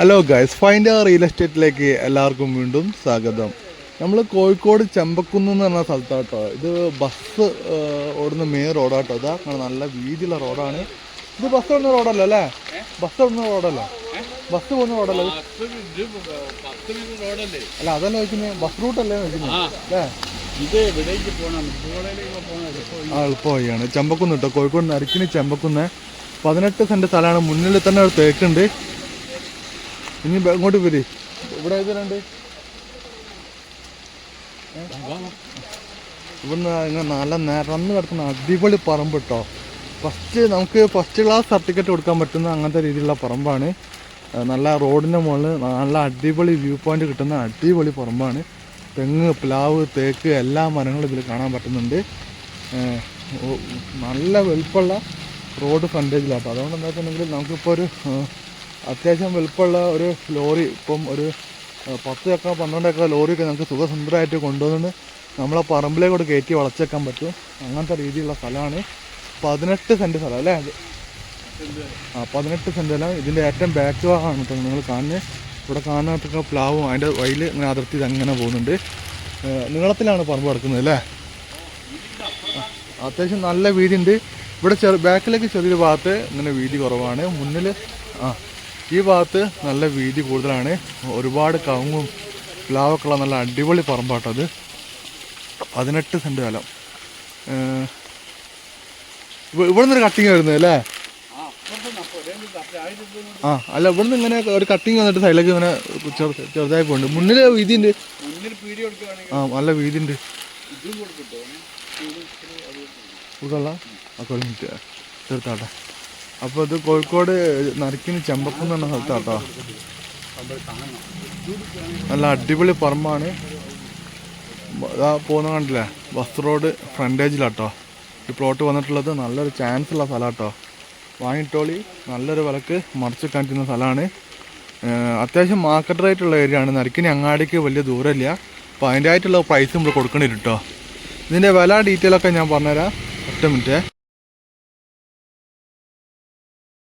Hello guys, find real എസ്റ്റേറ്റിലേക്ക് എല്ലാവർക്കും വീണ്ടും സ്വാഗതം. നമ്മൾ കോഴിക്കോട് ചെമ്പക്കുന്ന് എന്ന് പറഞ്ഞ സ്ഥലത്താട്ടോ. ഇത് ബസ് ഓടുന്ന മെയിൻ റോഡാട്ടോ. ഇതാ നല്ല വീതിയുള്ള റോഡാണ്. ഇത് ബസ് ഓടുന്ന റോഡല്ലോ അല്ലേ? ബസ് ഓടുന്ന റോഡല്ലോ, ബസ് പോകുന്ന റോഡല്ലോ അല്ല? അതല്ല ചോദിക്കുന്നത്, ബസ് റൂട്ടല്ലേ ചോദിക്കുന്നത് അല്ലേ? എളുപ്പ വഴിയാണ് ചെമ്പക്കുന്ന് കേട്ടോ. കോഴിക്കോട് നരിക്കിന് ചെമ്പക്കുന്ന് 18 സെന്റ് സ്ഥലമാണ്. മുന്നിൽ തന്നെ ഒരു തേക്കുണ്ട്. ഇനി ഇങ്ങോട്ട് വരി. ഇവിടെ ഏതിലുണ്ട്? ഇവിടുന്ന് ഇങ്ങനെ നല്ല നിറന്ന് കിടക്കുന്ന അടിപൊളി പറമ്പ് കേട്ടോ. നമുക്ക് ഫസ്റ്റ് ക്ലാസ് സർട്ടിഫിക്കറ്റ് കൊടുക്കാൻ പറ്റുന്ന അങ്ങനത്തെ രീതിയിലുള്ള പറമ്പാണ്. നല്ല റോഡിൻ്റെ മുകളിൽ നല്ല അടിപൊളി വ്യൂ പോയിന്റ് കിട്ടുന്ന അടിപൊളി പറമ്പാണ്. തെങ്ങ്, പ്ലാവ്, തേക്ക് എല്ലാ മരങ്ങളും ഇതിൽ കാണാൻ പറ്റുന്നുണ്ട്. നല്ല വലുപ്പമുള്ള റോഡ് ഫ്രണ്ടേജിലാട്ടോ. അതുകൊണ്ട് എന്താ വെച്ചിട്ടുണ്ടെങ്കിൽ നമുക്കിപ്പോൾ ഒരു അത്യാവശ്യം വലുപ്പമുള്ള ഒരു ലോറി, ഇപ്പം ഒരു 10 ഏക്കർ 12 ഏക്കർ ലോറിയൊക്കെ നമുക്ക് സുഖസുന്ദരമായിട്ട് കൊണ്ടുവന്നിട്ട് നമ്മളെ പറമ്പിലേക്കൂടെ കയറ്റി വളച്ചേക്കാൻ പറ്റും. അങ്ങനത്തെ രീതിയിലുള്ള സ്ഥലമാണ്. 18 സെൻറ്റ് സ്ഥലം അല്ലേ? 18 സെൻറ്റ് സ്ഥലം. ഇതിൻ്റെ ഏറ്റവും ബാക്ക് ഭാഗമാണ് കേട്ടോ നിങ്ങൾ കാണുന്നത്. ഇവിടെ കാണുന്നതൊക്കെ പ്ലാവും അതിൻ്റെ വയൽ ഇങ്ങനെ അതിർത്തി അങ്ങനെ പോകുന്നുണ്ട്. നീളത്തിലാണ് പറമ്പ് കിടക്കുന്നത് അല്ലേ? അത്യാവശ്യം നല്ല വീതിയുണ്ട്. ഇവിടെ ബാക്കിലേക്ക് ചെറിയൊരു ഭാഗത്ത് ഇങ്ങനെ വീതി കുറവാണ്. മുന്നിൽ ഈ ഭാഗത്ത് നല്ല വീതി കൂടുതലാണ്. ഒരുപാട് കവുങ്ങും പ്ലാവൊക്കെ ഉള്ള നല്ല അടിപൊളി പറമ്പാട്ടോ അത്. 18 സെൻറ്റ് സ്ഥലം. ഇവിടെ നിന്നൊരു കട്ടിങ് വരുന്നത് അല്ലേ? അല്ല, ഇവിടുന്ന് ഇങ്ങനെ ഒരു കട്ടിങ് വന്നിട്ട് സൈഡിലേക്ക് ഇങ്ങനെ ചെറുതായി പോകുന്നുണ്ട്. മുന്നിൽ വീതിയുണ്ട്. നല്ല വീതിയുണ്ട്. ഇതല്ല ഒരു മിനിറ്റ് തീർത്താട്ടെ. അപ്പോൾ ഇത് കോഴിക്കോട് നരിക്കിന് ചെമ്പക്കുന്ന് പറഞ്ഞ സ്ഥലത്താട്ടോ. നല്ല അടിപൊളി പറമ്പാണ്. പോകുന്ന കണ്ടില്ലേ? ബസ് റോഡ് ഫ്രണ്ടേജിലാട്ടോ ഈ പ്ലോട്ട് വന്നിട്ടുള്ളത്. നല്ലൊരു ചാൻസ് ഉള്ള സ്ഥലമാട്ടോ. വാങ്ങിട്ടോളി. നല്ലൊരു വിലക്ക് മറിച്ച് കാണിക്കുന്ന സ്ഥലമാണ്. അത്യാവശ്യം മാർക്കറ്റ് റേറ്റ് ഉള്ള ഏരിയ ആണ്. നരിക്കിനി അങ്ങാടിക്ക് വലിയ ദൂരമില്ല. അപ്പോൾ അതിൻ്റെ ആയിട്ടുള്ള പ്രൈസ് നമ്മൾ കൊടുക്കേണ്ടി വരും കേട്ടോ. ഇതിൻ്റെ വില ഡീറ്റെയിലൊക്കെ ഞാൻ പറഞ്ഞുതരാം. ഒറ്റ മിനിറ്റ്.